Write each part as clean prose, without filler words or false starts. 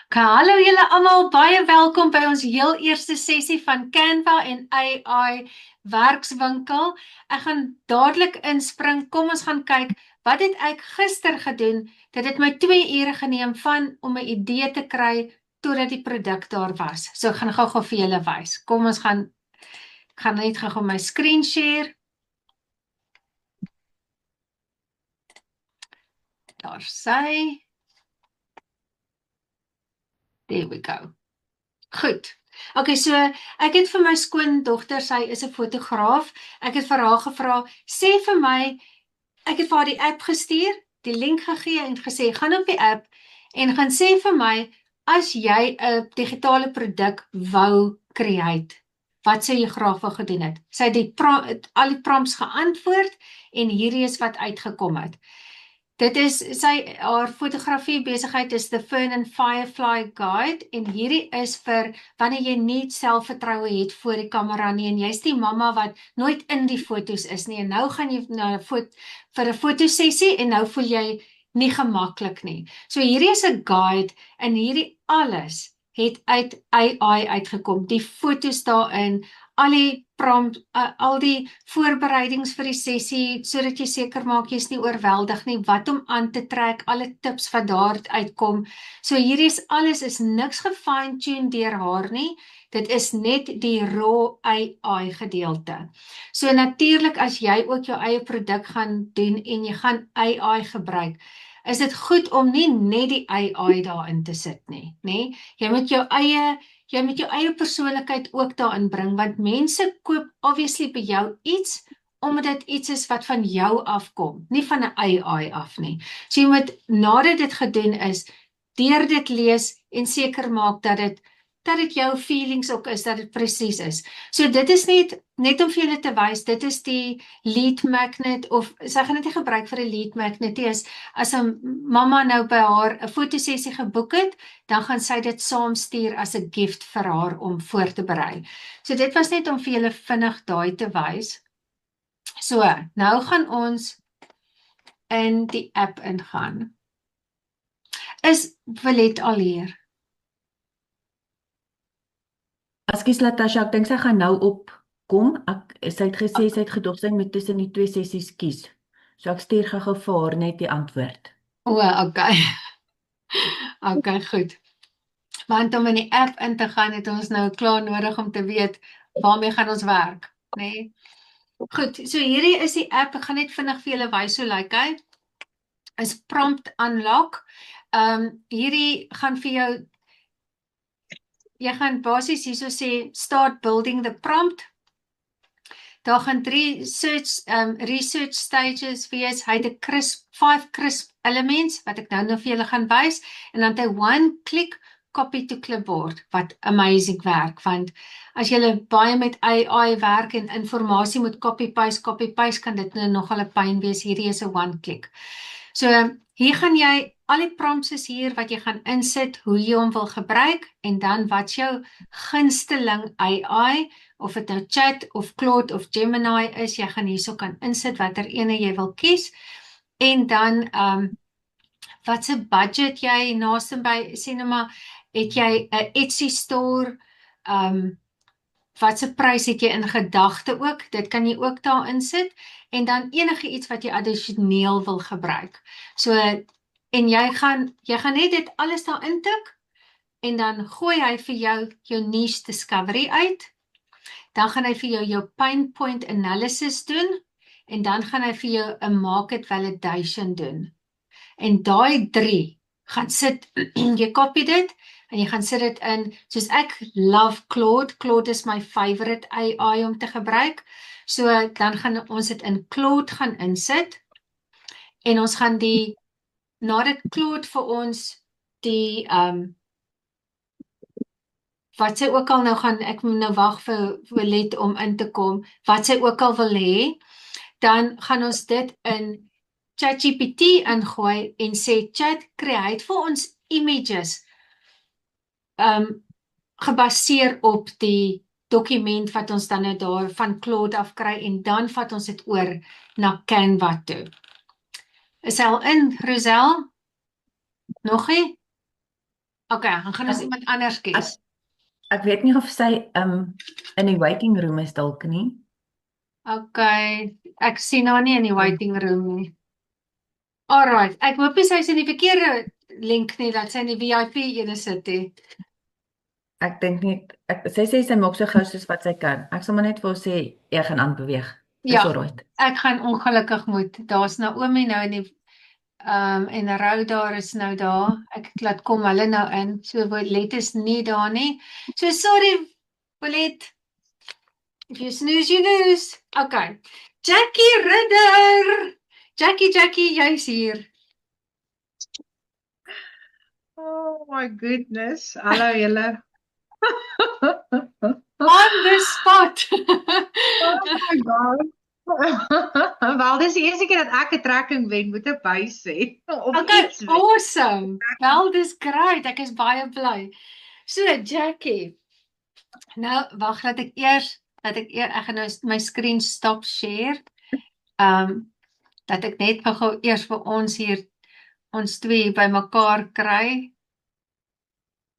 Hallo julle almal, baie welkom by ons heel eerste sessie van Canva en AI werkswinkel. Ek gaan dadelik inspring. Kom ons gaan kyk, wat het ek gister gedoen? Dit het my 2 ure geneem om 'n idee te kry totdat die produk daar was. So ek gaan gou-gou vir julle wys. Kom ons gaan, ek gaan net gou-gou my screen share. Daar sy. There we go. Goed. Okay, so ek het vir my skoondogter, sy is 'n fotograaf. Ek het vir haar gevra, sê vir my, ek het vir haar die app gestuur, die link gegee en gesê, gaan op die app en gaan sê vir my, as jy 'n digitale produk wou create, wat sou jy graag wou gedoen het? Sy het al die prompts geantwoord en hierdie is wat uitgekom het. Dit is, haar fotografie besigheid is the Fern and Firefly Guide en hierdie is vir wanneer jy nie selfvertroue het voor die kamera nie en jy's die mamma wat nooit in die foto's is nie en nou gaan jy na vir 'n fotosessie en nou voel jy nie gemaklik nie. So hierdie is 'n guide en hierdie alles het uit AI uitgekom. Die foto's daarin, al die prompt, al die voorbereidings vir die sessie, sodat jy seker maak jy's nie oorweldig nie, wat om aan te trek, alle tips wat daar uitkom. So hierdie is alles, is niks gefine-tuned deur haar nie, dit is net die raw AI gedeelte. So natuurlik as jy ook jou eie produk gaan doen en jy gaan AI gebruik, is dit goed om nie net die AI daarin te sit nie, nê? Jy moet jou eie persoonlikheid ook daarin bring, want mense koop obviously by jou iets, omdat dit iets is wat van jou afkom, nie van 'n AI af nie. So jy moet, nadat dit gedoen is, deur dit lees en seker maak dat dit jou feelings ook is, dat dit presies is. So dit is net om vir julle te wys, dit is die lead magnet, of sy gaan dit nie gebruik vir 'n lead magnet nie, as 'n mamma nou by haar 'n fotosessie geboek het, dan gaan sy dit saamstuur as 'n gift vir haar om voor te berei. So dit was net om vir julle vinnig daai te wys. So, nou gaan ons in die app ingaan. Is Willet al hier? Ekskuus Natasha, ek dink sy gaan nou opkom. Sy het gesê sy het gedog sy moet tussen die 2 sessies kies. So ek stuur gou vir haar net die antwoord. Okay. Okay, goed. Want om in die app in te gaan, het ons nou klaar nodig om te weet waarmee gaan ons werk, nê? Goed, so hierdie is die app, ek gaan net vinnig vir julle wys hoe lyk hy. Is Prompt Unlock. Hierdie gaan vir jou, jy gaan basies hierso sê, start building the prompt. Daar gaan 3 research stages wees. Hy het 5 crisp elements, wat ek nou vir julle gaan wys, en dan het hy 1 click copy to clipboard, wat amazing werk, want as julle baie met AI werk en informasie moet copy-paste, kan dit nou nogal 'n pyn wees. Hierdie is 'n 1 click. So, hier gaan jy, al die prompts is hier wat jy gaan insit, hoe jy hom wil gebruik, en dan wat jou gunsteling AI, of dit nou Chat, of Claude, of Gemini is, jy gaan hierso kan insit watter ene jy wil kies, en dan, wat se budget jy naaste by, sê nou maar, het jy 'n Etsy store, wat se prys het jy in gedagte ook, dit kan jy ook daar insit, en dan enige iets wat jy addisioneel wil gebruik. So, en jy gaan net dit alles daar intik, en dan gooi hy vir jou niche discovery uit, dan gaan hy vir jou pain point analysis doen, en dan gaan hy vir jou 'n market validation doen. En daai 3 gaan sit, jy copy dit, en jy gaan sit dit in, soos ek love Claude. Claude is my favorite AI om te gebruik. So, dan gaan ons dit in Claude gaan insit, en ons gaan nadat Claude vir ons wat sy ook al nou gaan, ek moet nou wag vir Willet om in te kom, wat sy ook al wil hê, dan gaan ons dit in ChatGPT ingooi en sê, Chat, create vir ons images, gebaseer op die dokument wat ons dan nou daar van Claude af kry, en dan vat ons dit oor na Canva toe. Is hy al in, Rosel? Nog nie? Okay, dan gaan ons Ek iemand anders kies. ek weet nie of sy in die waiting room is dalk nie. Okay, ek sien haar nie in die waiting room nie. Alright, ek hoop nie sy is in die verkeerde link nie, dat sy in die VIP ene sit nie. Ek dink nie sy sê sy maak so gou soos wat sy kan. Ek sal maar net vir haar sê jy gaan aanbeweeg. Dis Ja, alright. ek gaan ongelukkig moet. Daar's Naomi nou in die en Rou daar is nou daar. Ek laat kom hulle nou in. So Bolet is nie daar nie. So sorry Bolet. If you snooze, you lose. Okay. Jackie Ridder. Jackie, jy's hier. Oh my goodness. Hallo julle. On the spot. Oh my God. Wel, dis die eerste keer dat ek 'n trekking wen, moet ek by sê. Of Okay, iets wen. awesome. Wel, dis great. Ek is baie bly. So Jackie. Nou, wag dat ek gaan nou my screen stop share. Dat ek net gou eers vir ons hier ons twee bymekaar kry.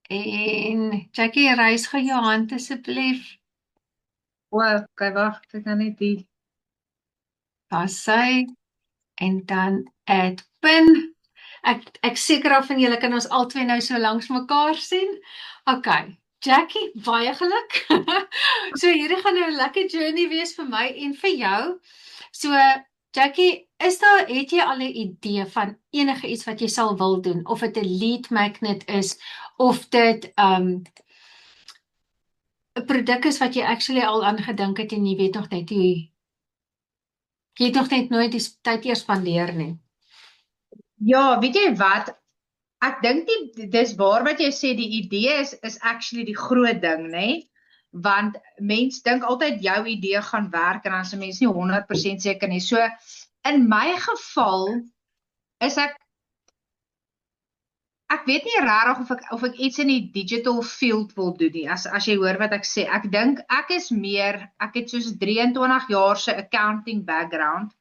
En Jackie, reis gou jou hand asseblief. Okay, wag, ek kan net die. Daar's sy. En dan add pin. Ek seker af van julle kan ons albei nou so langs mekaar sien. Okay. Jackie, baie geluk. So hierdie gaan nou 'n lekker journey wees vir my en vir jou. So Jackie, het jy al 'n idee van enige iets wat jy sal wil doen, of dit 'n lead magnet is of dit 'n produk is wat jy actually al aan gedink het en jy weet nog net hoe jy het nog net nooit die tyd eers spandeer nie. Ja, weet jy wat? Ek dink dis waar wat jy sê, die idee is actually die groot ding, nê? Want mens dink altyd jou idee gaan werk en dan is 'n mens nie 100% seker nie. So in my geval is ek weet nie regtig of ek iets in die digital field wil doen nie. As jy hoor wat ek sê, ek dink ek het soos 23 jaar se accounting background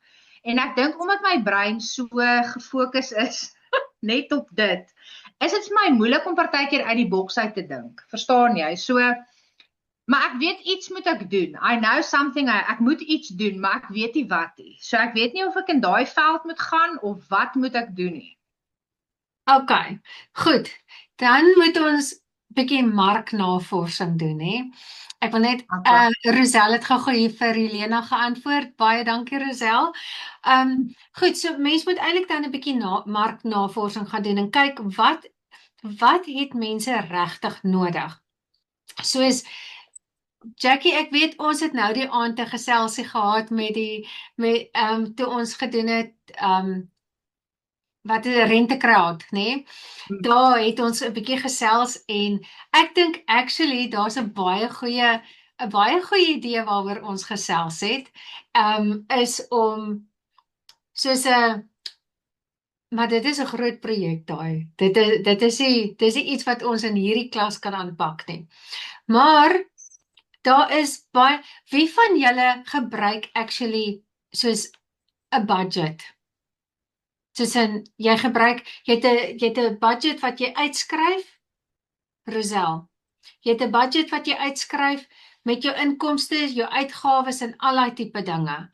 en ek dink omdat my brein so gefokus is net op dit, is dit vir my moeilik om partykeer uit die boks uit te dink. Verstaan jy? So maar ek weet iets moet ek doen. I know something, ek moet iets doen, maar ek weet nie wat nie. So ek weet nie of ek in daai veld moet gaan of wat moet ek doen nie. Okay, goed. Dan moet ons bietjie marknavorsing doen, hè. Ek wil net Rosel het gou hier vir Helena geantwoord. Baie dankie Rosel. Goed, so mense moet eintlik dan 'n bietjie marknavorsing gaan doen en kyk wat het mense regtig nodig. Soos Jackie, ek weet ons het nou die aand 'n geselsie gehad toe ons gedoen het wat 'n rentekraad, nê? Daar het ons 'n bietjie gesels en ek dink actually daar's 'n baie goeie idee waaroor ons gesels het. Is om soos 'n maar dit is 'n groot projek daai. Dit is nie iets wat ons in hierdie klas kan aanpak nie. Maar daar is baie wie van julle gebruik actually soos 'n budget? Soos jy het 'n budget wat jy uitskryf, Rosel. Jy het 'n budget wat jy uitskryf met jou inkomste, jou uitgawes en al daai tipe dinge.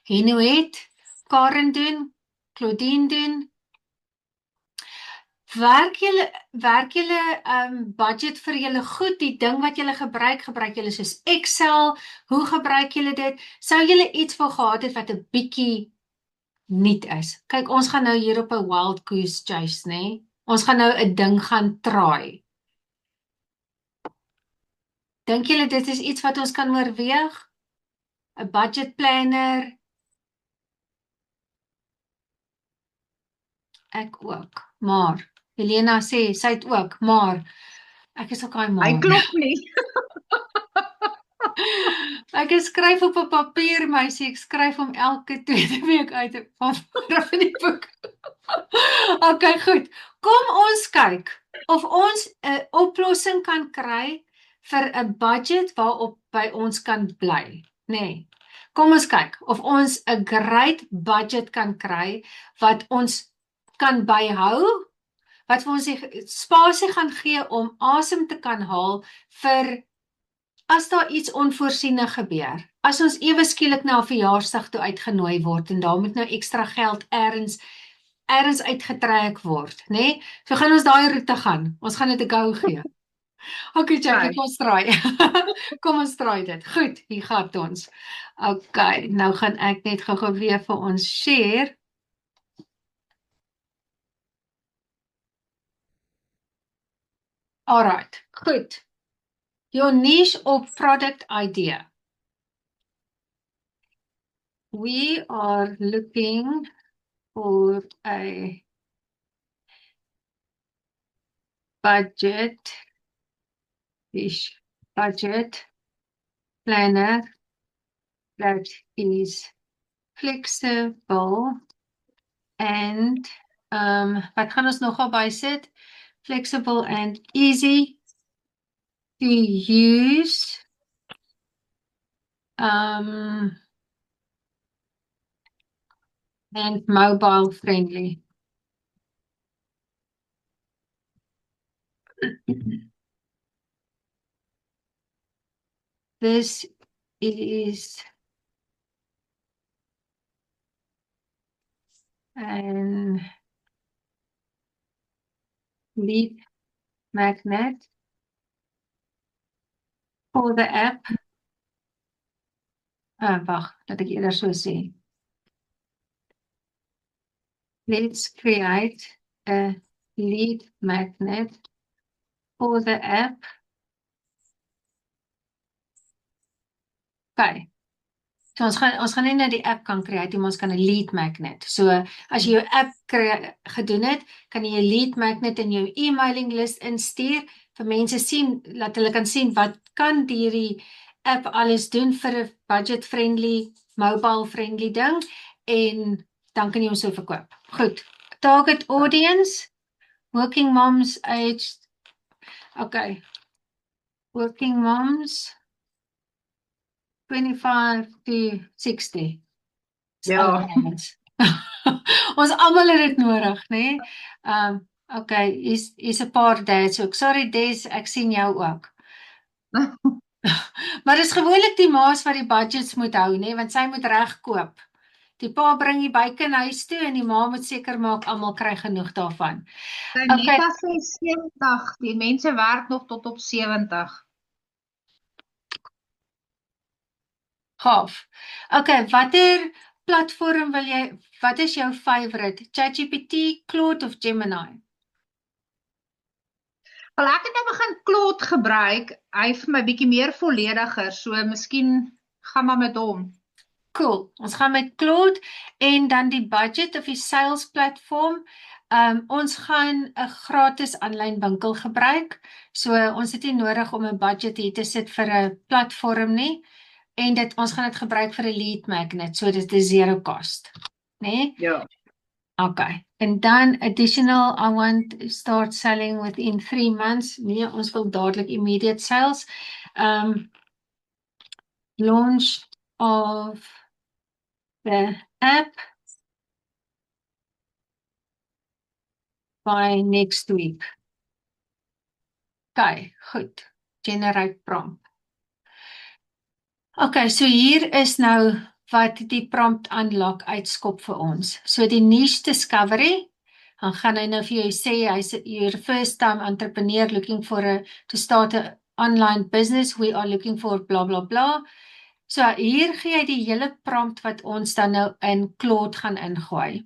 Heno het, Karen doen, Claudine doen. Werk julle budget vir julle goed, die ding wat julle gebruik julle soos Excel, hoe gebruik julle dit? Sou julle iets wil gehad het wat 'n bietjie nuut is? Kyk, ons gaan nou hier op 'n wild goose chase, nê? Ons gaan nou 'n ding gaan try. Dink julle dit is iets wat ons kan oorweeg? 'n budget planner? Ek ook, maar Helena sê sy het ook, maar ek is ook daai maar. Hy klop nie. Ek skryf op 'n papier, meisie, ek skryf hom elke tweede week uit van in die boek. Okay, goed. Kom ons kyk of ons 'n oplossing kan kry vir 'n budget waarop by ons kan bly, nê? Kom ons kyk of ons 'n great budget kan kry wat ons kan byhou, wat vir ons die spasie gaan gee om asem te kan haal vir as daar iets onvoorsiene gebeur. As ons ewe skielik na 'n verjaarsdag toe uitgenooi word en daar moet nou ekstra geld ergens uitgetrek word, né? Nee? So gaan ons daai roete gaan. Ons gaan dit 'n go gee. Okay, Jackie, kom ons draai. Kom ons draai dit. Goed, hier gaan ons. Okay, nou gaan ek net gou-gou weer vir ons share. Alright, goed. Your niche or product idea. We are looking for a budget planner that is flexible and wat gaan ons nogal bysit? Flexible and easy to use. And mobile friendly. This is an lead magnet for the app. Wag, laat ek eerder so sê. Let's create a lead magnet for the app. Okay. So ons gaan nie net die app kan create, maar ons kan 'n lead magnet. So as jy jou app gedoen het, kan jy 'n lead magnet in jou e-mailing list instuur vir mense sien, laat hulle kan sien wat kan hierdie app alles doen vir 'n budget-friendly, mobile-friendly ding en dan kan jy hom so verkoop. Goed. Target audience, working moms aged, okay. Working moms 25 to 60. Ja. Ons almal het dit nodig, né? Okay, is 'n paar dads. So sorry Des, ek sien jou ook. Maar dis gewoonlik die ma's wat die budgets moet hou, né? Want sy moet reg koop. Die pa bring die byke in huis toe en die ma moet seker maak almal kry genoeg daarvan. Nita sê 70, die mense werk nog tot op 70. Gaaf. Okay, watter platform wat is jou favorite? ChatGPT, Claude of Gemini? Wel ek het nou begin Claude gebruik. Hy vir my bietjie meer vollediger, so miskien gaan maar met hom. Cool. Ons gaan met Claude en dan die budget of die sales platform. Ons gaan 'n gratis aanlyn winkel gebruik. So ons het nie nodig om 'n budget hier te sit vir 'n platform nie. En ons gaan dit gebruik vir 'n lead magnet, so dit is zero cost, né? Ja. Okay. And then additional, I want to start selling within 3 months. Nee, ons wil dadelik immediate sales. Launch of the app by next week. Okay, goed. Generate prompt. Okay, so hier is nou wat die prompt unlock uitskop vir ons. So die niche discovery, dan gaan hy nou vir jou sê, hy's your first time entrepreneur looking for to start a online business, we are looking for blah blah blah. So hier gee hy die hele prompt wat ons dan nou in Claude gaan ingooi.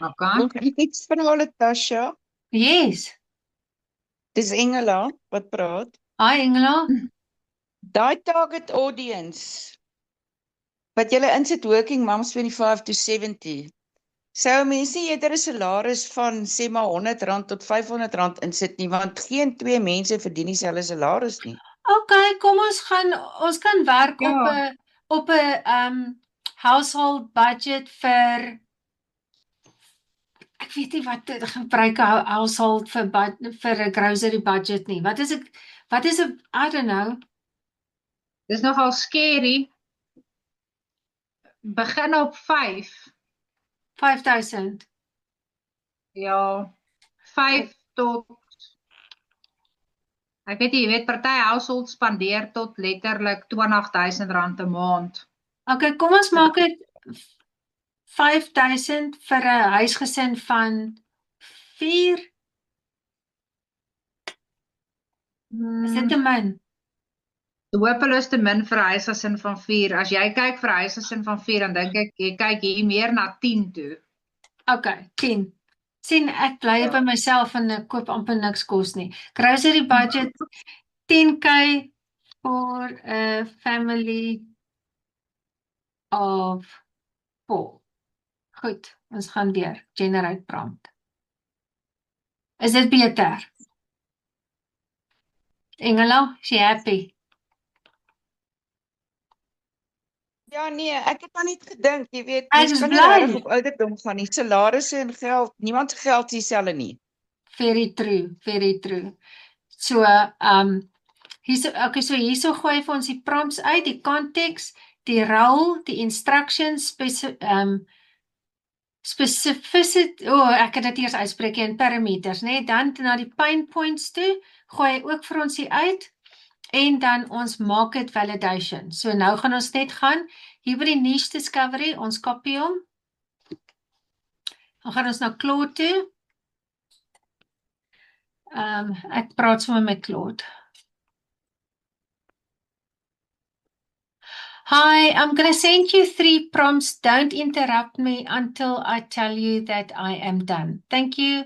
Okay. Ek iets vra Natasha. Yes. Dis Engela wat praat. Hi Engela. Daai target audience wat julle insit working moms 25 to 70. Sou mense nie eerder 'n salaris van sê maar R100 tot R500 insit nie, want geen twee mense verdien dieselfde salaris nie. Okay, kom ons kan werk Ja. op 'n household budget vir ek weet nie wat gebruik 'n household vir 'n grocery budget nie. Wat is 'n I don't know. Dis nogal scary. Begin op 5. 5,000. Ja. 5 tot ek weet nie, jy weet party households spandeer tot letterlik R20,000 'n maand. Okay, kom ons maak dit 5,000 vir 'n huisgesin van 4. Is dit te min? Hopeloos te min vir 'n huisgesin van 4. As jy kyk vir 'n huisgesin van 4, dan dink ek jy kyk hier meer na 10 toe. Okay, 10. Sien, ek bly by myself en ek koop amper niks kos nie. Grocery budget 10K for a family of 4. Goed, ons gaan weer generate prompt. Is dit beter? Engela, is jy happy? Ja nee, ek het maar net gedink, jy weet, Ek mens is kan nie bly. regtig op ouderdom gaan nie. Salarisse en geld, niemand se geld is dieselfde nie. Very true, very true. So, okay, so hierso gooi hy vir ons die prompts uit, die context, die role, die instructions, specificity, ek het dit eers uitspreek in parameters, né? Dan na die pain points toe, gooi hy ook vir ons hier uit, en dan ons market validation. So nou gaan ons net gaan, hier by die niche discovery, ons kopie hom, dan gaan ons na Claude toe, ek praat sommer met Claude. Hi, I'm going to send you 3 prompts. Don't interrupt me until I tell you that I am done. Thank you.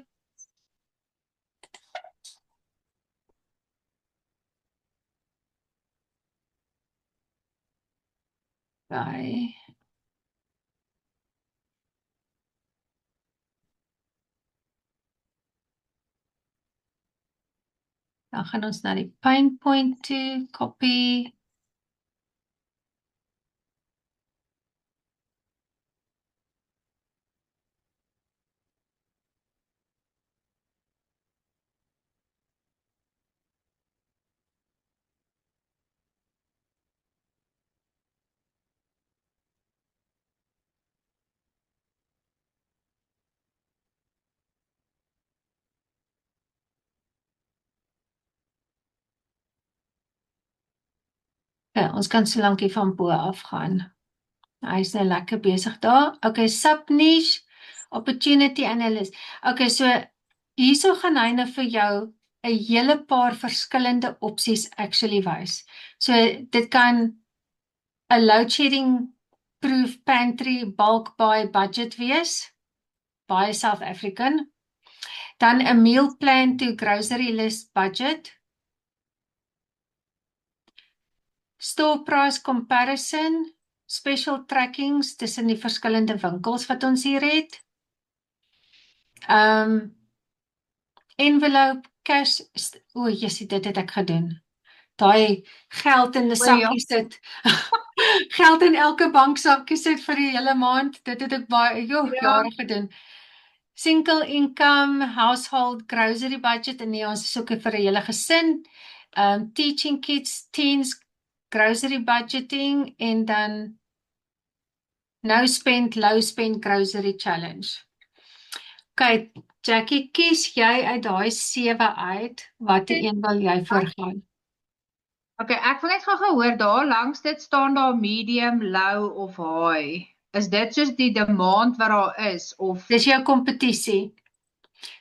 Bye. Dan gaan ons na die pain point toe, copy. Ja, ons kan so lank hier van bo af gaan. Hy is nou lekker besig daar. Okay, sub-niche, opportunity analyst. Okay, so hierso gaan hy nou vir jou 'n hele paar verskillende opsies actually wys. So dit kan 'n load shedding proof pantry bulk buy budget wees, baie South African. Dan 'n meal plan to grocery list budget. Store price comparison, special trackings tussen die verskillende winkels wat ons hier het. Envelope, cash, jessie, dit het ek gedoen. Daai geld in 'n sakkie sit. Geld in elke banksakkie sit vir die hele maand. Dit het ek baie jare gedoen. Single income, household, grocery budget, en nee, ons soek vir 'n hele gesin. Teaching kids, teens, grocery budgeting, en dan no spend, low spend grocery challenge. Okay, Jackie, kies jy uit daai 7 uit, watter een wil jy voorgaan? Okay, ek wil net gou hoor, daar langs dit staan daar medium, low of high. Is dit soos die demand wat daar is, of? Dis jou kompetisie.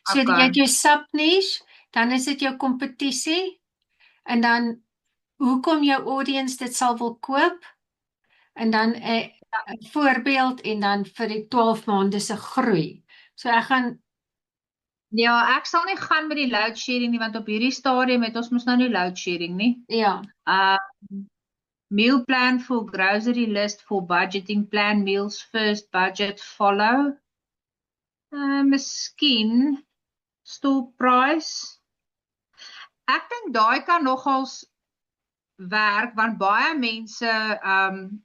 So jy het jou sub-niche, dan is dit jou kompetisie, en dan hoekom jou audience dit sal wil koop, en dan 'n voorbeeld, en dan vir die 12 maande se groei. So ek gaan... Ja, ek sal nie gaan met die load shedding nie, want op hierdie stadium het ons mos nou nie load shedding nie. Ja. Meal plan for grocery list for budgeting, plan meals first, budget follow. Miskien store price. Ek dink daai kan nogals werk, want baie mense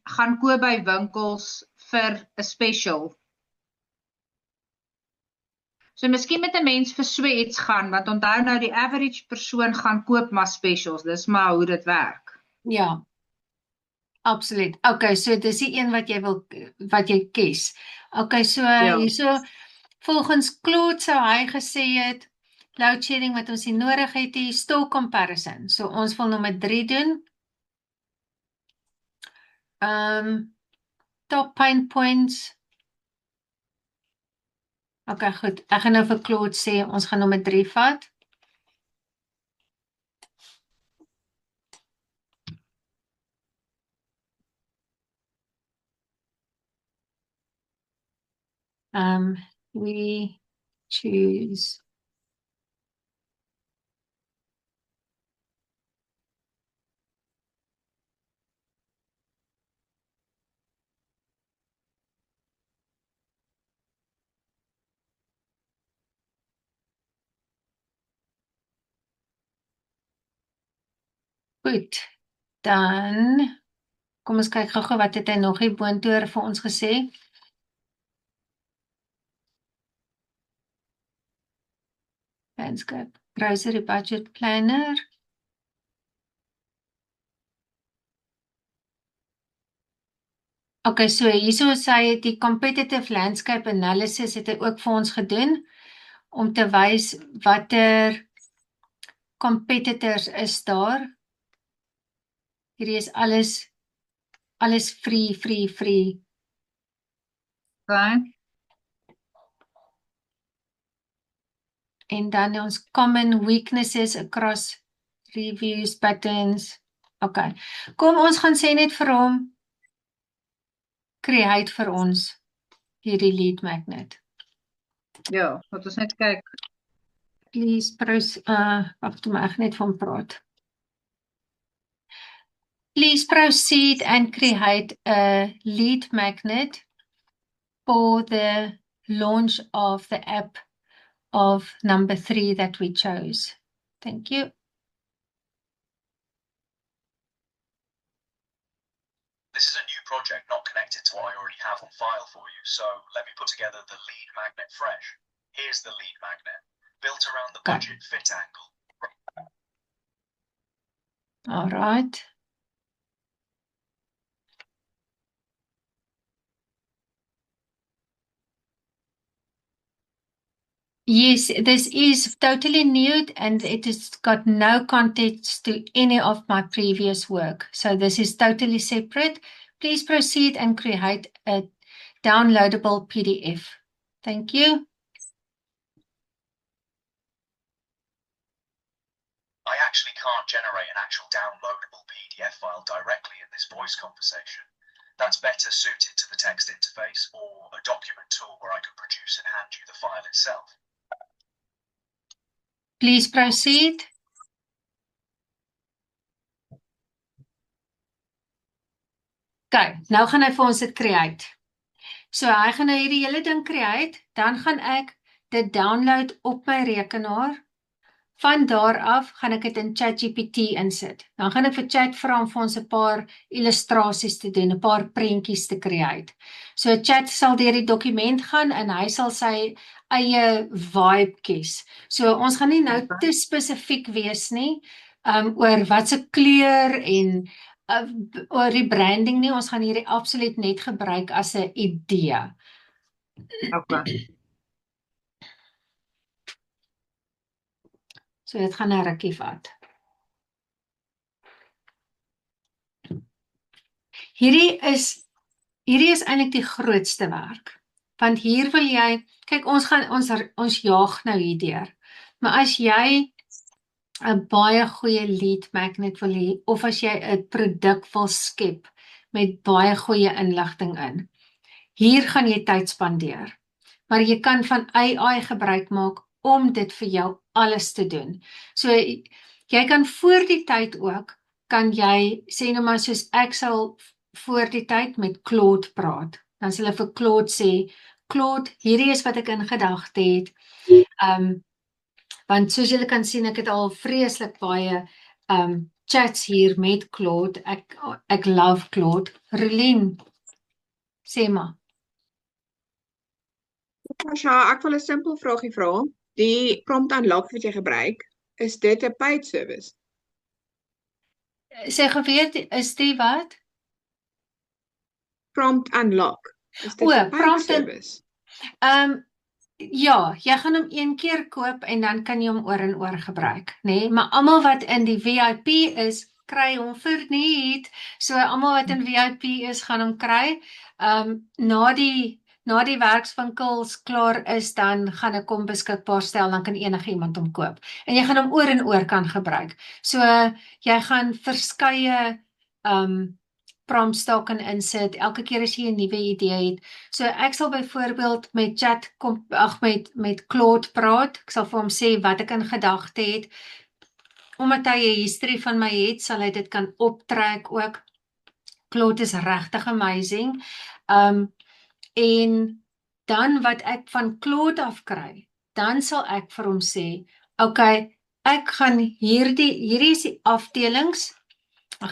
gaan koop by winkels vir 'n special. So miskien met 'n mens vir so iets gaan, want onthou nou die average persoon gaan koop maar specials, dis maar hoe dit werk. Ja, absoluut. Okay, so dis die een wat jy kies. Okay, so hierso, volgens Claude sou hy gesê het, load shedding wat ons nie nodig het nie, store comparison. So ons wil nommer 3 doen. Top pain points. Okay, goed. Ek gaan nou vir Claude sê, ons gaan nommer 3 vat. We choose goed, dan kom ons kyk gou-gou wat het hy nog hier boontoe vir ons gesê. Landscape, grocery budget planner. Okay, so hierso sê hy die competitive landscape analysis het hy ook vir ons gedoen om te wys watter competitors is daar. Hierdie is alles free. Okay. En dan ons common weaknesses across reviews, patterns. Okay, kom ons gaan sê net vir hom, create vir ons hierdie lead magnet. Ja, laat ons net kyk. Please wacht toe maar ek net van praat. Please proceed and create a lead magnet for the launch of the app of number 3 that we chose. Thank you. This is a new project not connected to what I already have on file for you, so let me put together the lead magnet fresh. Here's the lead magnet, built around the budget fit angle. All right. Yes, this is totally new and it has got no context to any of my previous work. So this is totally separate. Please proceed and create a downloadable PDF. Thank you. I actually can't generate an actual downloadable PDF file directly in this voice conversation. That's better suited to the text interface or a document tool where I can produce and hand you the file itself. Please proceed. Okay, nou gaan hy vir ons dit create. So hy gaan nou hierdie hele ding create, dan gaan ek dit download op my rekenaar. Van daar af gaan ek dit in ChatGPT insit. Dan gaan ek vir Chat vra om vir ons 'n paar illustrasies te doen, 'n paar prentjies te create. So Chat sal deur die dokument gaan en hy sal sy eie vibe kies. So ons gaan nie nou te spesifiek wees nie, oor wat se kleur en oor die branding nie. Ons gaan hierdie absoluut net gebruik as 'n idee. Okay. So dit gaan 'n rukkie vat. Hierdie is eintlik die grootste werk. Want hier wil jy, kyk ons jaag nou hierdeur. Maar as jy 'n baie goeie lead magnet wil hê of as jy 'n produk wil skep met baie goeie inligting in, hier gaan jy tyd spandeer. Maar jy kan van AI gebruik maak om dit vir jou alles te doen. So jy kan voor die tyd ook, kan jy sê nou maar soos ek sal voor die tyd met Claude praat. Dan sal hulle vir Claude sê, Claude, hierdie is wat ek in gedagte het. Want soos julle kan sien, ek het al vreeslik baie chats hier met Claude. Ek love Claude. Relien, sê maar. Natasha, ek wil 'n simpel vraagie vra. Die prompt unlock wat jy gebruik, is dit 'n paid service? Sê geweet, is die wat? Prompt unlock. Is dit 'n paid prompt service? Ja, jy gaan hom een keer koop en dan kan jy hom oor en oor gebruik, nê? Maar almal wat in die VIP is, kry hom verniet. So almal wat in VIP is, gaan hom kry. Na die werkswinkels klaar is, dan gaan ek hom beskikbaar stel, dan kan enigiemand hom koop. En jy gaan hom oor en oor kan gebruik. So jy gaan verskeie prompts daar kan insit, elke keer as jy 'n nuwe idee het. So ek sal byvoorbeeld met Claude praat. Ek sal vir hom sê wat ek in gedagte het. Omdat hy 'n history van my het, sal hy dit kan optrek ook. Claude is regtig amazing. En dan wat ek van Claude af kry, dan sal ek vir hom sê, okay, ek gaan hierdie is die afdelings.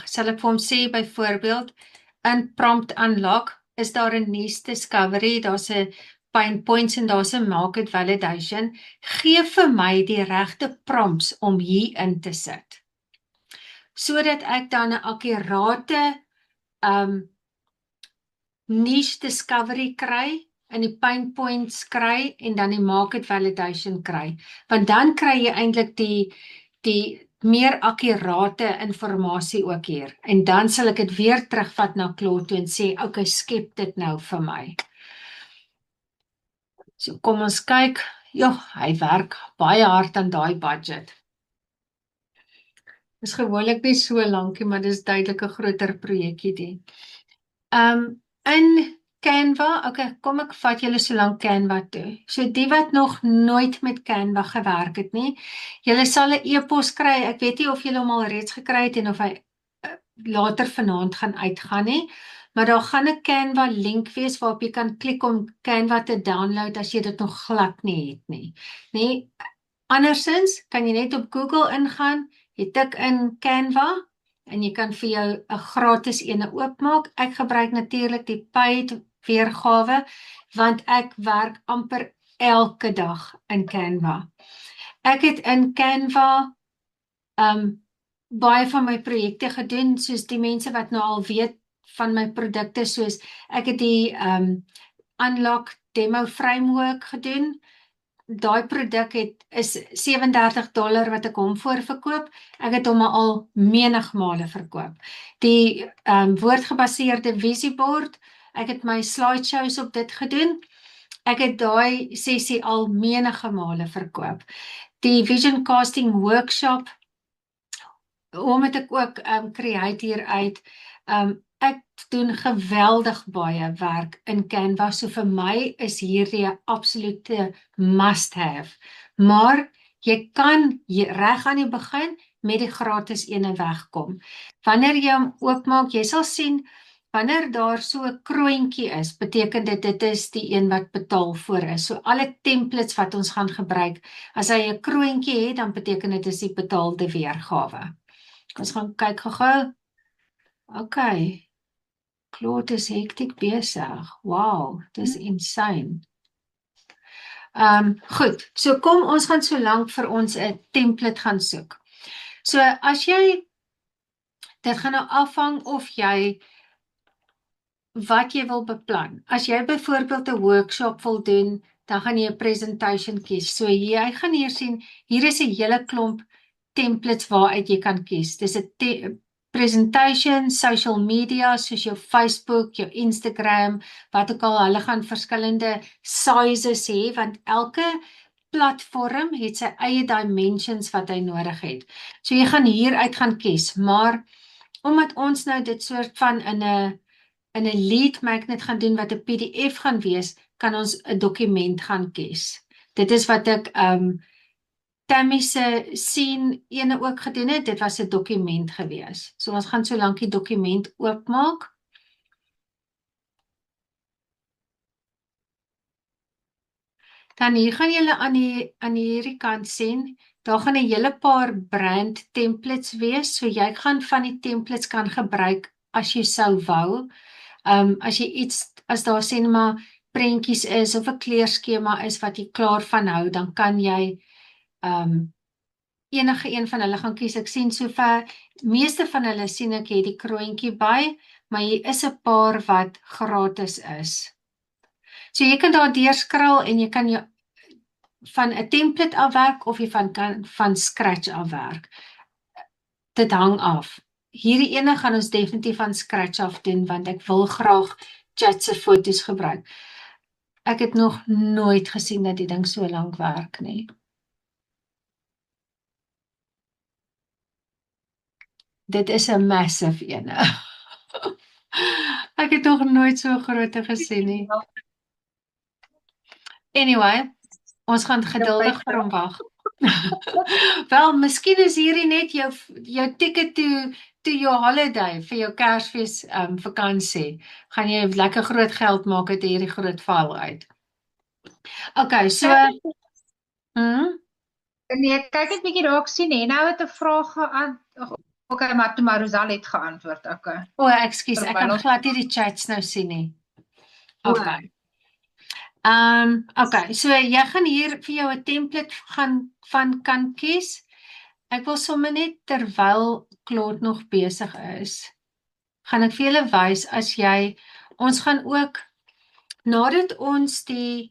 Sal ek vir hom sê byvoorbeeld in prompt unlock is daar 'n niche discovery, daar's 'n pain points en daar's 'n market validation. Gee vir my die regte prompts om hier in te sit, sodat ek dan 'n akkurate niche discovery kry, in die pain points kry en dan die market validation kry. Want dan kry jy eintlik die meer akkurate inligting ook hier. En dan sal ek dit weer terugvat na Claude toe en sê, okay, skep dit nou vir my. So kom ons kyk. Hy werk baie hard aan daai budget. Dis gewoonlik nie so lankie, maar dis duidelik 'n groter projekkie die. In Canva, okay, kom ek vat julle so lank Canva toe. So die wat nog nooit met Canva gewerk het nie, julle sal 'n e-pos kry. Ek weet nie of julle hom al reeds gekry het en of hy later vanaand gaan uitgaan nie, maar daar gaan 'n Canva link wees waarop jy kan klik om Canva te download as jy dit nog glad nie het nie. Andersins kan jy net op Google ingaan, jy tik in Canva en jy kan vir jou 'n gratis ene oopmaak. Ek gebruik natuurlik die paid weergawe, want ek werk amper elke dag in Canva. Ek het in Canva baie van my projekte gedoen, soos die mense wat nou al weet van my produkte, soos ek het die Unlock Demo Framework gedoen. Daai produk is $37 wat ek hom voor verkoop. Ek het hom al menig male verkoop. Die woordgebaseerde visiebord, ek het my slideshows op dit gedoen. Ek het daai sessie al menige male verkoop. Die vision casting workshop, hom het ek ook create hieruit. Ek doen geweldig baie werk in Canva, so vir my is hierdie 'n absolute must have. Maar jy kan reg aan die begin met die gratis ene wegkom. Wanneer jy hom oopmaak, jy sal sien, wanneer daar so 'n kroontjie is, beteken dit is die een wat betaal voor is. So alle templates wat ons gaan gebruik, as hy 'n kroontjie het, dan beteken dit is die betaalde weergawe. Ons gaan kyk gou-gou. Okay. Claude is hektiek besig. Wow, dis insane. Goed, so kom ons gaan so lank vir ons 'n template gaan soek. So as jy, dit gaan nou afhang of jy, wat jy wil beplan. As jy byvoorbeeld 'n workshop wil doen, dan gaan jy 'n presentation kies. So jy gaan hier sien, hier is 'n hele klomp templates waaruit jy kan kies. Dis 'n presentation, social media, soos jou Facebook, jou Instagram, wat ook al, hulle gaan verskillende sizes hê, want elke platform het sy eie dimensions wat hy nodig het. So jy gaan hieruit gaan kies, maar omdat ons nou dit soort van in 'n lead magnet gaan doen wat 'n PDF gaan wees, kan ons 'n dokument gaan kies. Dit is wat ek Tammy se scene ene ook gedoen het, dit was 'n dokument gewees. So ons gaan so lank die dokument oopmaak. Dan hier gaan julle aan hierdie kant sien, daar gaan 'n hele paar brand templates wees, so jy gaan van die templates kan gebruik as jy sou wou. As jy as daar sê maar prentjies is of 'n kleurskema is wat jy klaar van hou, dan kan jy enige een van hulle gaan kies. Ek sien sover, meeste van hulle sien ek het die kroontjie by, maar hier is 'n paar wat gratis is. So jy kan daar deurskrol en jy kan van 'n template afwerk of jy van scratch afwerk. Dit hang af. Hierdie ene gaan ons definitief van scratch af doen, want ek wil graag Chat se foto's gebruik. Ek het nog nooit gesien dat die ding so lank werk nie. Dit is 'n massive ene. Ek het nog nooit so groot gesien nie. Anyway, ons gaan geduldig vir hom wag. Wel, miskien is hierdie net jou ticket to your holiday vir jou Kersfees vakansie. Gaan jy lekker groot geld maak uit hierdie groot file uit. Okay, so Nee, kyk net bietjie raak sien hè. Nou het 'n vraag okay, maar toe Rosal het geantwoord. Okay. O, ekskuus, ek kan glad nie die chats nou sien nie. Okay. Okay, so jy gaan hier vir jou 'n template van kan kies. Ek wil sommer net terwyl Claude nog besig is, gaan ek vir julle wys as ons gaan ook nadat ons die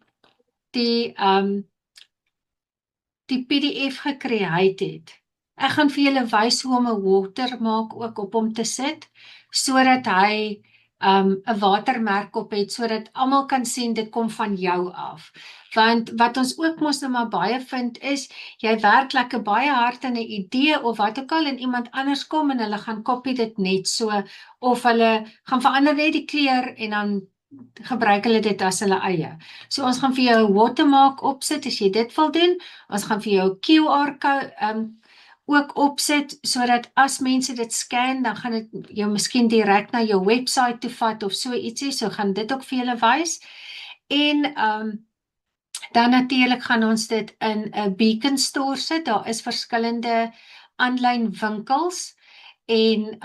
PDF gecreate het. Ek gaan vir julle wys hoe om 'n watermark ook op hom te sit, sodat hy 'n watermerk op het, sodat almal kan sien dit kom van jou af. Want wat ons ook mos nou maar baie vind is, jy werk lekker baie hard aan 'n idee of wat ook al en iemand anders kom en hulle gaan kopie dit net so, of hulle gaan verander net die kleur en dan gebruik hulle dit as hulle eie. So ons gaan vir jou 'n watermark opsit as jy dit wil doen. Ons gaan vir jou 'n QR ook opsit, sodat as mense dit scan, dan gaan dit jou miskien direk na jou website toe vat of so ietsie, so gaan dit ook vir julle wys. En dan natuurlik gaan ons dit in 'n Beacon store sit. Daar is verskillende aanlyn winkels en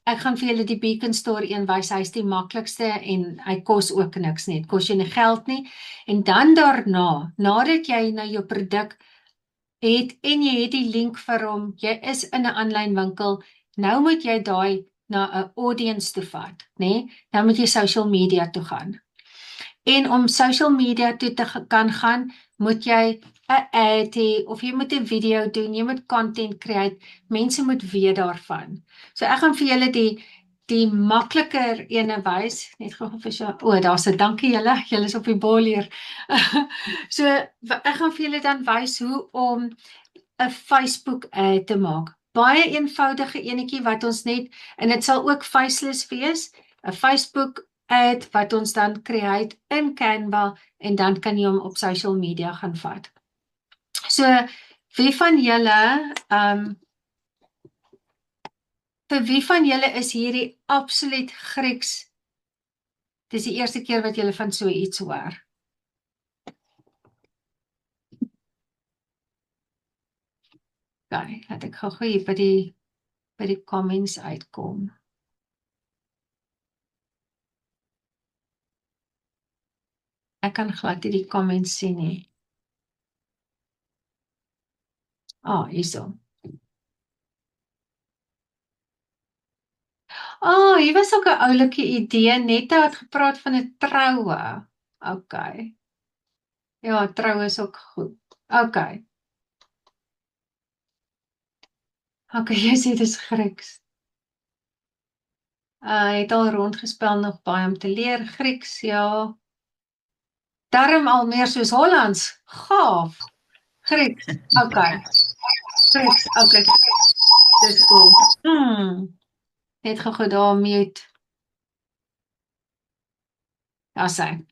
ek gaan vir julle die Beacon store een wys. Hy is die maklikste en hy kos ook niks nie. Dit kos jy nie geld nie. En dan daarna, nadat jy na jou produk het en jy het die link vir hom, jy is in 'n aanlyn winkel, nou moet jy daai na 'n audience toe vat, né? Nou moet jy social media toe gaan. En om social media toe te kan gaan, moet jy 'n ad hê of jy moet 'n video doen, jy moet content create, mense moet weet daarvan. So ek gaan vir julle die makliker ene wys, net gou vir so, daar's 'n dankie julle is op die bal hier. So ek gaan vir julle dan wys hoe om 'n Facebook ad te maak. Baie eenvoudige enetjie wat ons net, en dit sal ook faceless wees, 'n Facebook ad wat ons dan create in Canva en dan kan jy hom op social media gaan vat. So wie van julle vir wie van julle is hierdie absoluut Grieks? Dis die eerste keer wat julle van so iets hoor. Okay, laat ek gou hier by die comments uitkom. Ek kan glad nie die comments sien nie. Hierso. Hier was ook 'n oulike idee. Netta het gepraat van 'n troue. Okay. Ja, troue is ook goed. Okay. Okay, jy sê dit is Grieks. Het al rondgespel nog baie om te leer Grieks, ja. Darm al meer soos Hollands. Gaaf. Grieks. Okay. Grieks. Okay. Dis cool. Net gou daar mute. Ja, sê.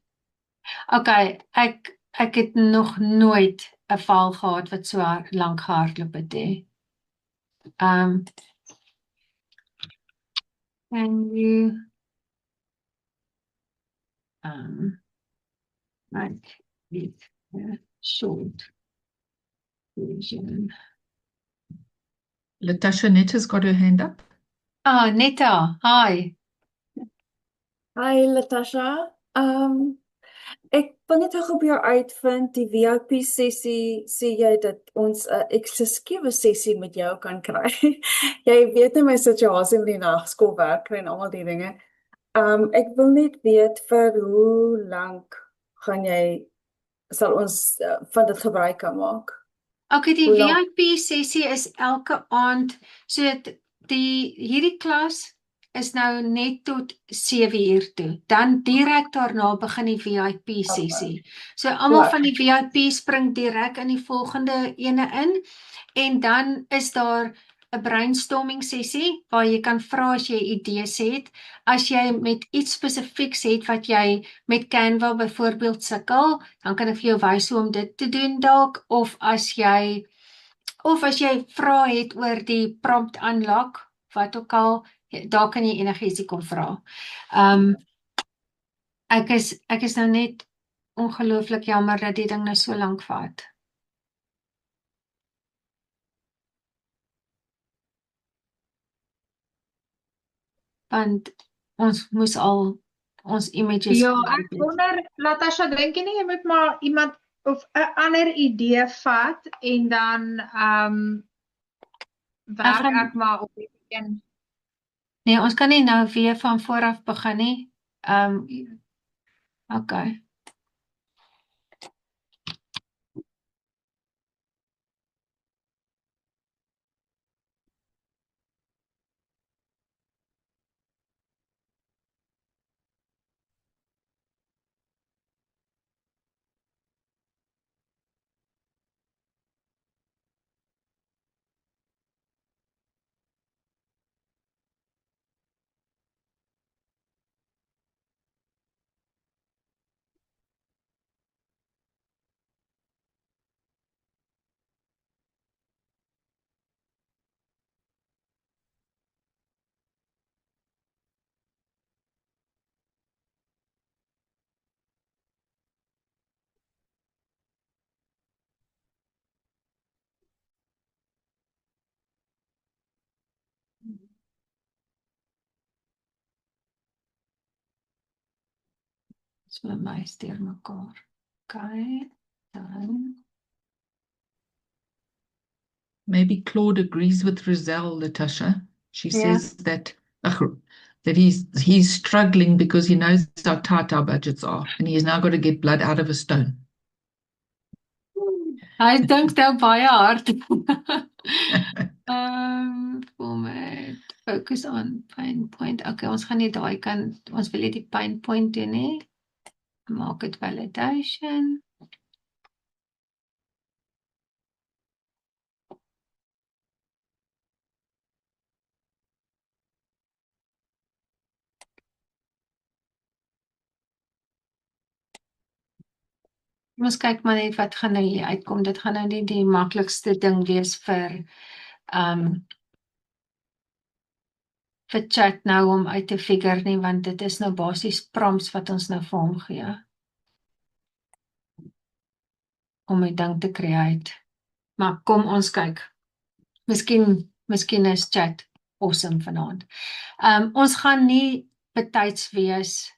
Okay, ek het nog nooit 'n val gehad wat so lank gehardloop het hè. Can you make it a short version? Latasha Netta's got her hand up. Netta, hi. Hi Latasha. Ek wil net gou op jou uitvind, die VIP sessie, sê jy dat ons 'n eksklusiewe sessie met jou kan kry. Jy weet my situasie met die nagskool werk en almal die dinge. Ek wil net weet vir hoe lank gaan jy sal ons van dit gebruik kan maak? Okay, die Hoe lank? VIP sessie is elke aand. So hierdie klas is nou net tot 7 uur toe. Dan direk daarna begin die VIP sessie. So almal van die VIP spring direk in die volgende ene in en dan is daar 'n brainstorming sessie waar jy kan vra as jy idees het. As jy met iets spesifieks het wat jy met Canva byvoorbeeld sukkel, dan kan ek vir jou wys hoe om dit te doen dalk of as jy vrae het oor die prompt unlock, wat ook al, daar kan jy enigiets kom vra. Ek is nou net ongelooflik jammer dat die ding nou so lank vat. Want ons moes al ons images Ja, gemaak ek het. wonder, Natasha, dink jy nie jy moet maar iemand of 'n ander idee vat en dan werk ek maar op die een. Nee, ons kan nie nou weer van vooraf begin nie. Okay. Dis vir my steur mekaar. Okay, dan. Maybe Claude agrees with Rizal, Latasha. She Yeah. says that he's struggling because he knows how tight our budgets are, and he has now got to get blood out of a stone. Hy dink nou baie hard. Format, focus on pain point. Okay, ons gaan nie daai kan, ons wil nie die pain point doen nie. Maak dit validation. Ons kyk maar net wat gaan nou hier uitkom. Dit gaan nou nie die maklikste ding wees vir chat nou om uit te figure nie, want dit is nou basies prompts wat ons nou vir hom gee. Om die ding te create. Maar kom ons kyk. Miskien is chat awesome vanaand. Ons gaan nie betyds wees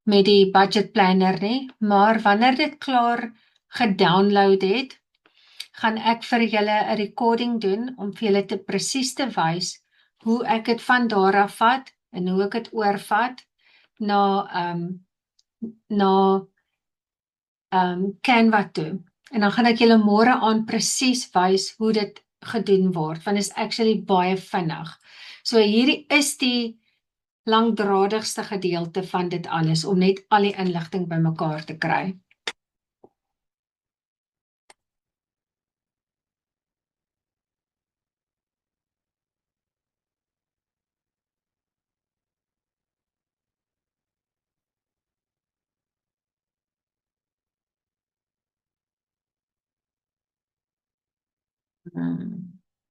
met die budget planner nie, maar wanneer dit klaar gedownload het, gaan ek vir julle 'n recording doen om vir julle te presies te wys hoe ek dit van daar af vat en hoe ek dit oorvat na Canva toe. En dan gaan ek julle môre aan presies wys hoe dit gedoen word, want dit is actually baie vinnig. So hierdie is die langdradigste gedeelte van dit alles, om net al die inligting bymekaar te kry.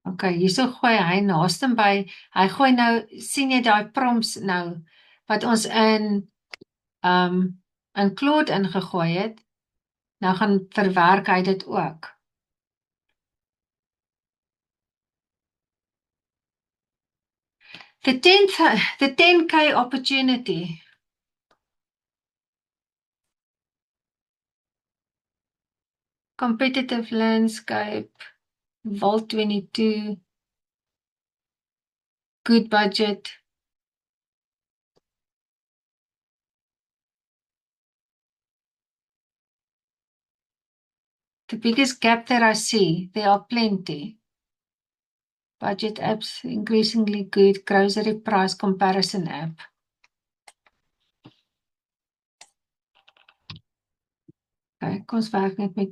Okay, hierso gooi hy naaste by, hy gooi nou, sien jy daai prompts nou, wat ons in Claude ingegooi het, nou gaan verwerk hy dit ook. The 10K opportunity. Competitive landscape. Vault 22, good budget. The biggest gap that I see, there are plenty. Budget apps, increasingly good, grocery price comparison app. Okay, kom ons werk net met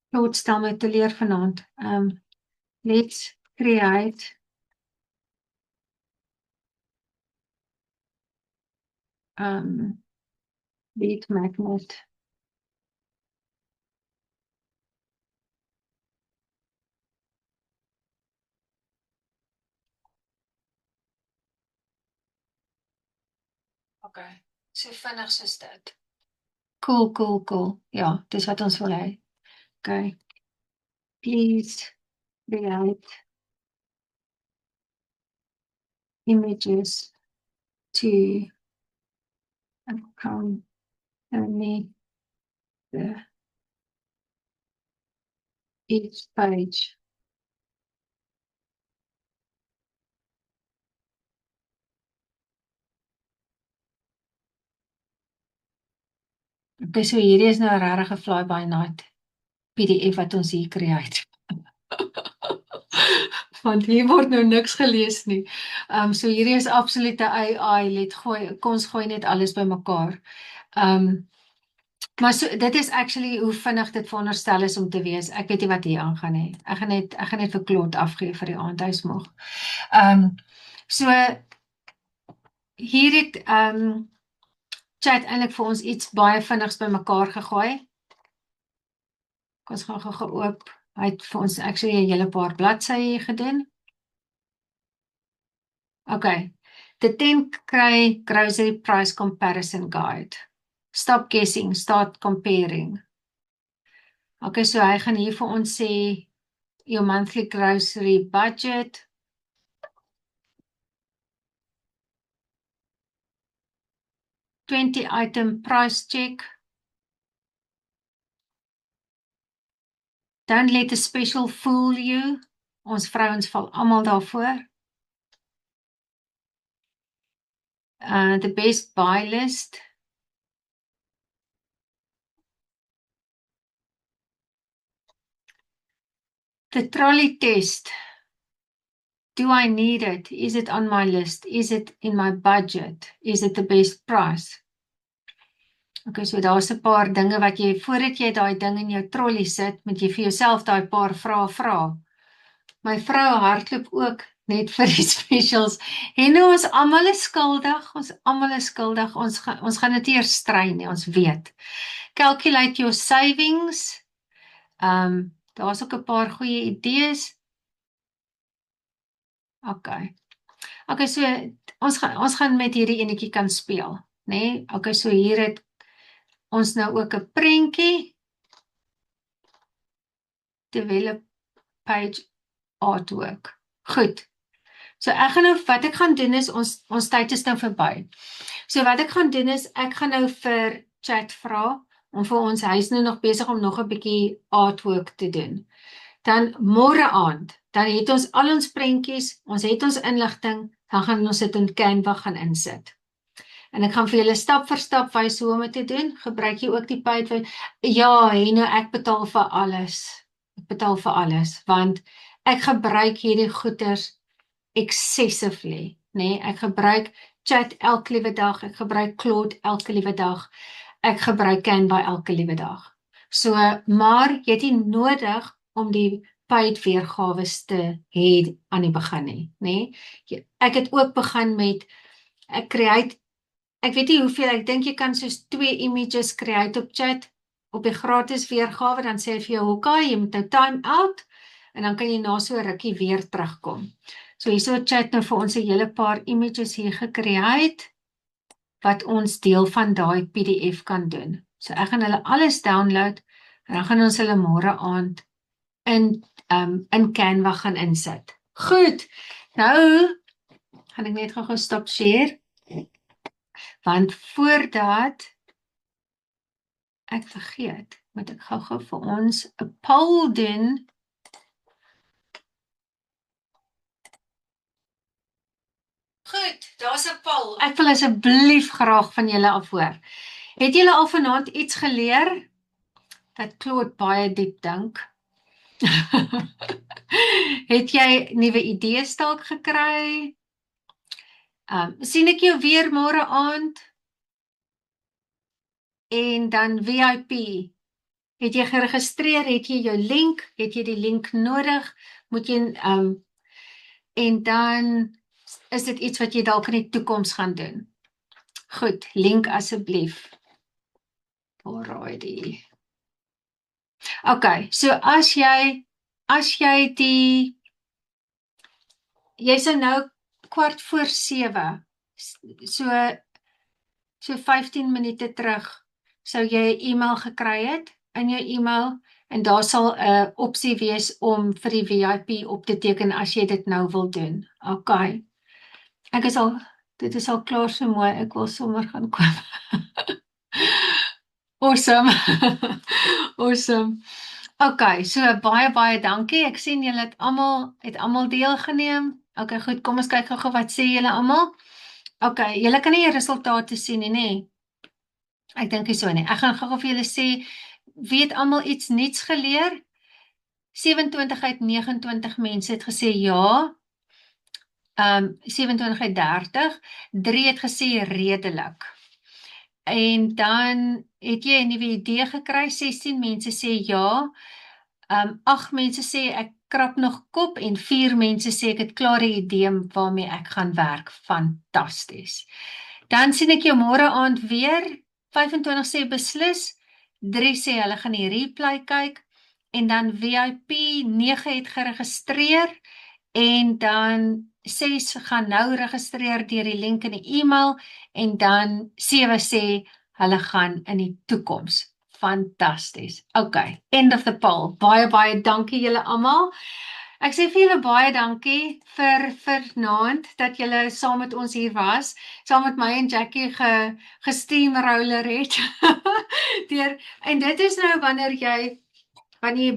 Claude, stel my te leer vanaand. Let's create lead magnet. Okay, so vinnig soos dit. Cool, cool, cool. Ja, dis wat ons wil hê. Okay. Please create images to accompany each page. Okay, so hierdie is nou 'n regte fly-by-night PDF wat ons hier create. Want hier word nou niks gelees nie. So hierdie is absolute AI, kom ons gooi net alles bymekaar. Maar so, dit is actually hoe vinnig dit veronderstel is om te wees. Ek weet nie wat hier aangaan nie. Ek gaan net vir Claude afgee vir die aandhuismog. So hier het chat eintlik vir ons iets baie vinnigs bymekaar gegooi. Ons gaan gou oop. Hy het vir ons actually 'n hele paar bladsye hier gedoen. Okay. The 10 kry grocery price comparison guide. Stop guessing, start comparing. Okay, so hy gaan hier vir ons sê your monthly grocery budget. $20 price check. Don't let a special fool you. Ons vrouens val almal daarvoor. The best buy list. The trolley test. Do I need it? Is it on my list? Is it in my budget? Is it the best price? Okay, so daar's 'n paar dinge wat jy, voordat jy daai ding in jou trolley sit, moet jy vir jouself daai paar vrae vra. My vrou hardloop ook net vir die specials. En ons almal is skuldig, ons gaan dit eers stry nie, ons weet. Calculate your savings. Daar's ook 'n paar goeie idees. Okay, so ons gaan met hierdie enetjie kan speel, né? Okay, so hier het ons nou ook 'n prentjie. Develop page artwork. Goed. So wat ek gaan doen is, ons tyd is nou verby. So wat ek gaan doen is, ek gaan nou vir chat vra, om vir ons, hy is nou nog besig om nog 'n bietjie artwork te doen. Dan môre aand, dan het ons al ons prentjies, ons het ons inligting, dan gaan ons dit in Canva gaan insit. En ek gaan vir julle stap vir stap wys hoe om dit te doen. Gebruik jy ook die Pay? Ja, nou ek betaal vir alles. Ek betaal vir alles, want ek gebruik hierdie goeders excessively, né? Ek gebruik chat elke liewe dag, ek gebruik Claude elke liewe dag, ek gebruik Canva elke liewe dag. So, maar jy het nie nodig om die paid weergawe te hê aan die begin nie, né? Ek het ook begin met, ek weet nie hoeveel, ek dink jy kan soos 2 images create op chat, op die gratis weergawe, dan sê hy vir jou, okay, jy moet nou time out, en dan kan jy na so 'n rukkie weer terugkom. So hier so chat nou vir ons 'n hele paar images hier gecreate, wat ons deel van daai PDF kan doen. So ek gaan hulle alles download, en dan gaan ons hulle môre aand in Canva gaan insit. Goed, nou gaan ek net gou stop share, want voordat ek vergeet, moet ek gou vir ons 'n poll doen. Goed, daar's 'n poll. Ek wil asseblief graag van julle af hoor. Het julle al vanaand iets geleer? dat Claude baie diep dink. Het jy nuwe idees dalk gekry? Sien ek jou weer môre aand? En dan VIP. Het jy geregistreer? Het jy jou link? Het jy die link nodig? Moet jy en dan is dit iets wat jy dalk in die toekoms gaan doen. Goed, link asseblief. Alrighty. Okay, so as jy sou nou 6:15, so 15 minute terug, sou jy 'n e-mail gekry het in jou e-mail en daar sal 'n opsie wees om vir die VIP op te teken as jy dit nou wil doen. Okay. Dit is al klaar so mooi, ek wil sommer gaan koop. Awesome. Awesome. Okay, so baie dankie. Ek sien julle het almal deelgeneem. Okay, goed, kom ons kyk gou wat sê julle almal. Okay, julle kan nie die resultate sien nie, nê? Ek dink nie so nie. Ek gaan gou vir julle sê, wie het almal iets nuuts geleer? 27 uit 29 mense het gesê ja. 27 uit 30. 3 het gesê redelik. En dan het jy 'n nuwe idee gekry, 16 mense sê ja, 8 mense sê ek krap nog kop en 4 mense sê ek het klaar 'n idee waarmee ek gaan werk. Fantasties. Dan sien ek jou môre aand weer, 25 sê beslis, 3 sê hulle gaan die replay kyk, en dan VIP 9 het geregistreer, en dan 6 gaan nou registreer deur die link in die e-mail, en dan 7 sê hulle gaan in die toekoms. Fantasties. Okay, end of the poll. Baie dankie julle almal. Ek sê vir julle baie dankie vir vanaand dat julle saam met ons hier was, saam met my en Jackie gesteamroller het. En dit is nou wanneer jy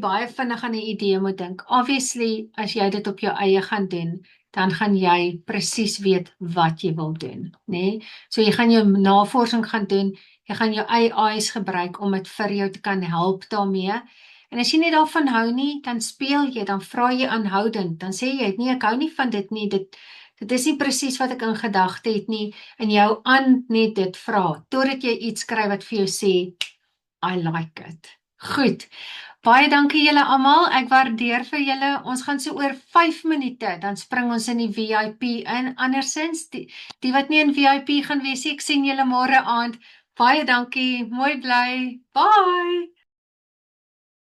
baie vinnig aan 'n idee moet dink. Obviously, as jy dit op jou eie gaan doen, dan gaan jy presies weet wat jy wil doen, né? So jy gaan jou navorsing gaan doen, jy gaan jou AI's gebruik om dit vir jou te kan help daarmee. En as jy nie daarvan hou nie, dan speel jy, dan vra jy aanhoudend, dan sê jy, nee, ek hou nie van dit nie, dit is nie presies wat ek in gedagte het nie, en jou aan net dit vra, totdat jy iets kry wat vir jou sê, I like it. Goed. Baie dankie julle almal, ek waardeer vir julle, ons gaan so oor 5 minute, dan spring ons in die VIP in, andersins, die wat nie in VIP gaan wees, ek sien julle môre aand, baie dankie, mooi bly, bye!